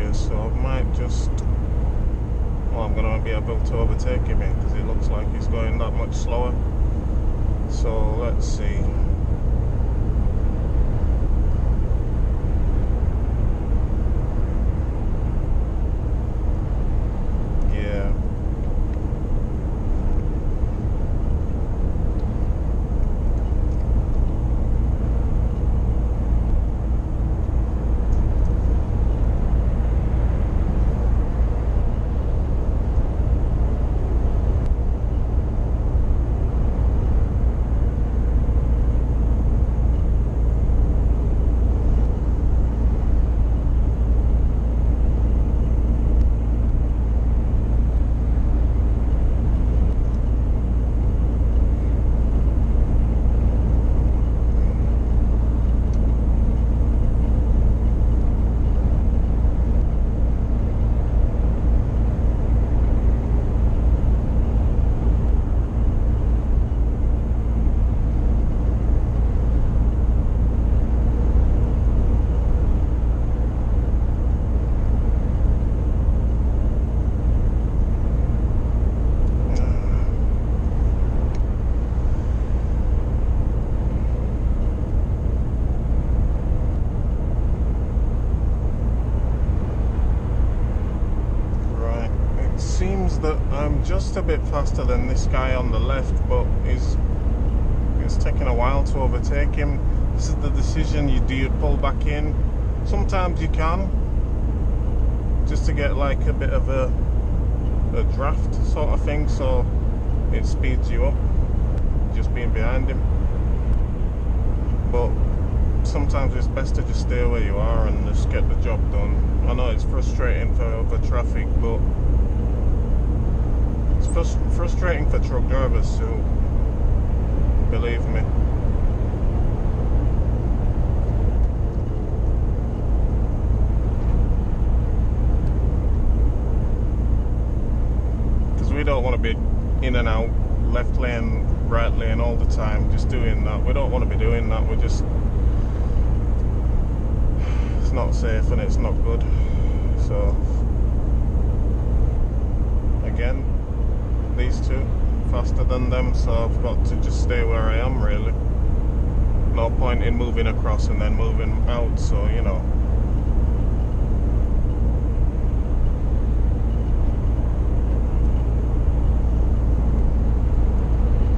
here, so I might just... Well, I'm going to be able to overtake him here because it looks like he's going that much slower. So let's see. Yeah. Seems that I'm just a bit faster than this guy on the left, but it's taking a while to overtake him. This is the decision: do you pull back in? Sometimes you can, just to get like a bit of a draft sort of thing, so it speeds you up just being behind him. But sometimes it's best to just stay where you are and just get the job done. I know it's frustrating for other traffic, but it's frustrating for truck drivers too, believe me. Because we don't want to be in and out, left lane, right lane all the time, just doing that. We don't want to be doing that. We're just... It's not safe and it's not good. So, again, these two faster than them, so I've got to just stay where I am, really. No point in moving across and then moving out, so you know.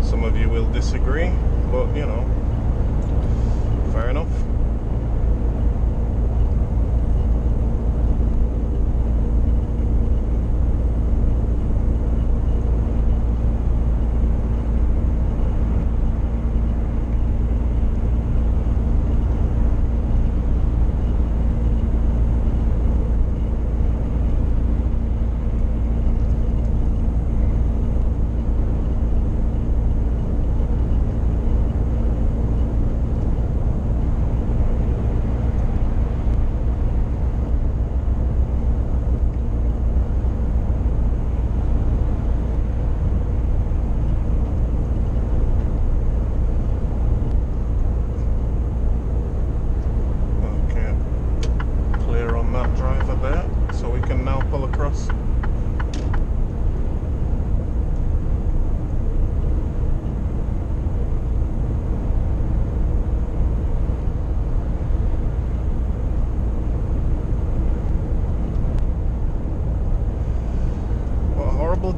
Some of you will disagree, but you know, fair enough.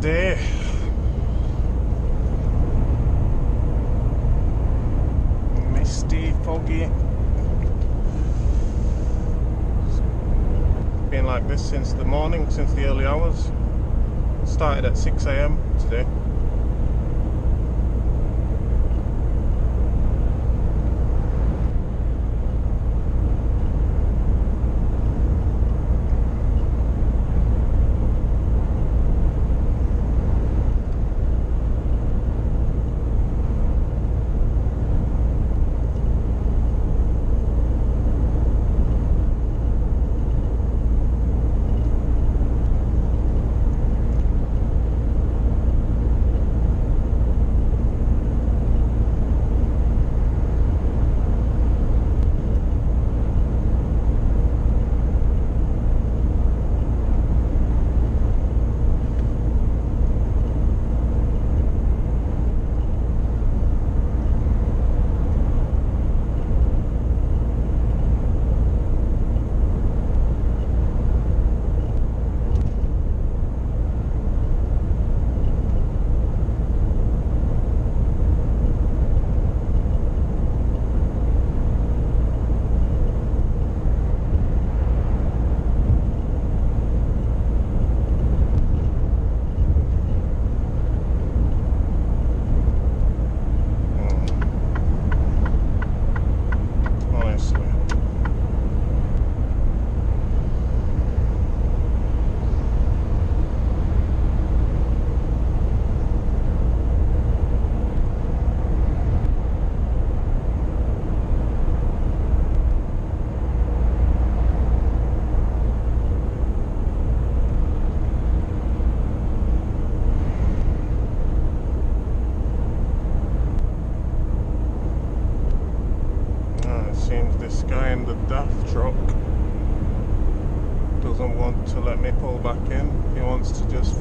Day. Misty, foggy. It's been like this since the morning, since the early hours. Started at 6 AM today. doesn't want to let me pull back in. He wants to just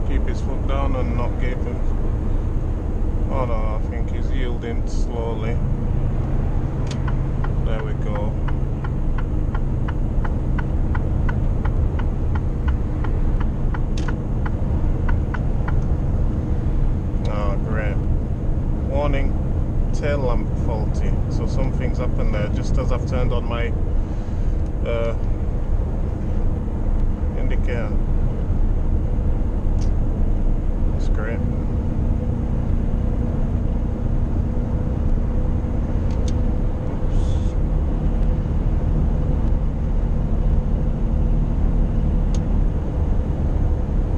keep his foot down and not give him. Oh no, I think he's yielding slowly. There we go. Ah, great. Warning, tail lamp faulty. So something's happened there just as I've turned on my indicator. That's great.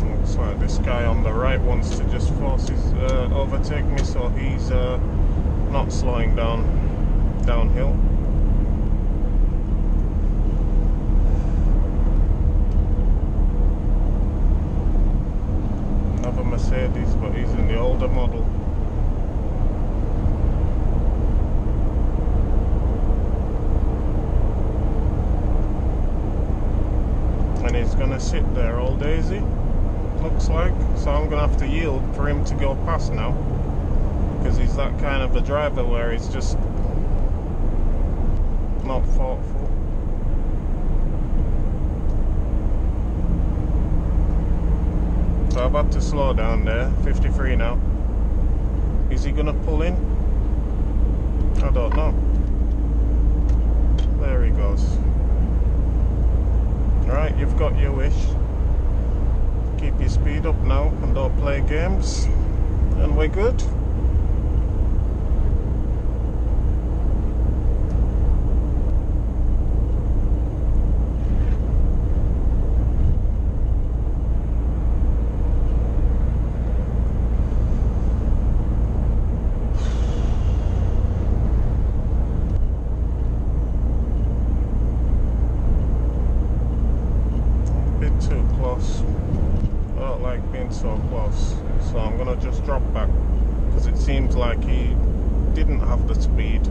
Looks like this guy on the right wants to just overtake me, so he's not slowing down downhill. Another Mercedes, but he's in the older model. And he's gonna sit there all daisy, looks like. So I'm gonna have to yield for him to go past now, because he's that kind of a driver where he's just not thoughtful. So I've had to slow down there. 53 now. Is he gonna pull in? I don't know. There he goes. Right, you've got your wish. Keep your speed up now and don't play games, and we're good. Too close. I don't like being so close, so I'm gonna just drop back, because it seems like he didn't have the speed.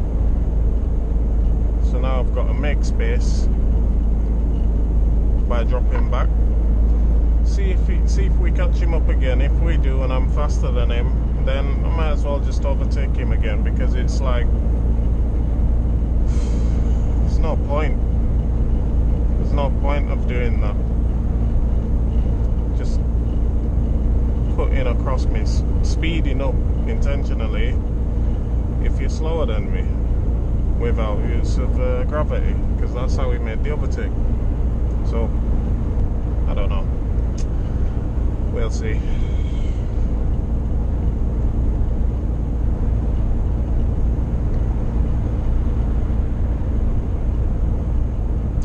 So now I've got to make space by dropping back. See if we catch him up again. If we do and I'm faster than him, then I might as well just overtake him again, because it's like there's no point. There's no point of doing that. Just putting across me, speeding up intentionally if you're slower than me without use of gravity, because that's how we made the overtake. So I don't know, we'll see.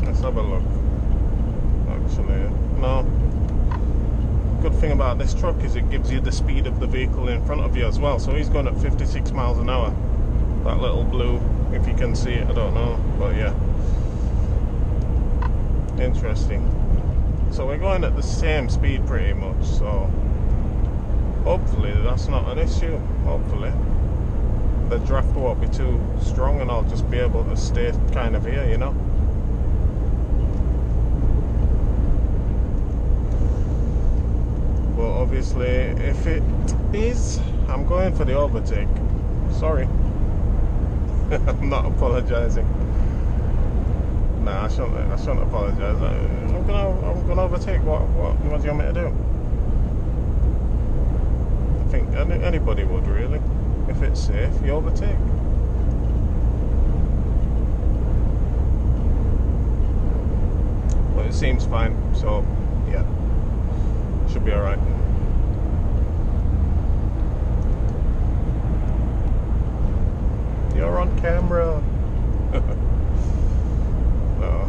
Let's have a look. Actually, no. Good thing about this truck is it gives you the speed of the vehicle in front of you as well. So he's going at 56 miles an hour. That little blue, if you can see it, I don't know, but yeah, interesting. So we're going at the same speed pretty much, so hopefully that's not an issue. Hopefully the draft won't be too strong and I'll just be able to stay kind of here, you know. But obviously, if it is, I'm going for the overtake. Sorry. I'm not apologising. Nah, I shouldn't apologise. I'm gonna overtake. What do you want me to do? I think anybody would, really. If it's safe, you overtake. But it seems fine, so yeah. Should be alright. You're on camera. No.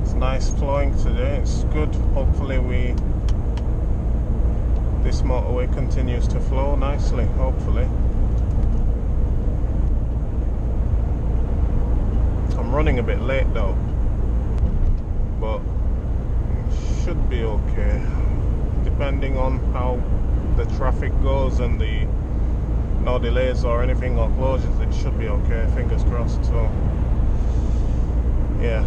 It's nice flowing today. It's good. Hopefully this motorway continues to flow nicely, hopefully. I'm running a bit late though, but should be okay. depending on how the traffic goes and the no delays or anything or closures, it should be okay, fingers crossed. So yeah,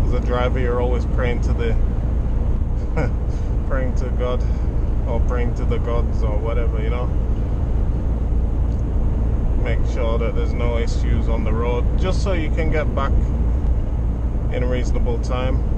as a driver, you're always praying to the praying to God or praying to the gods or whatever, you know. Make sure that there's no issues on the road, just so you can get back in a reasonable time.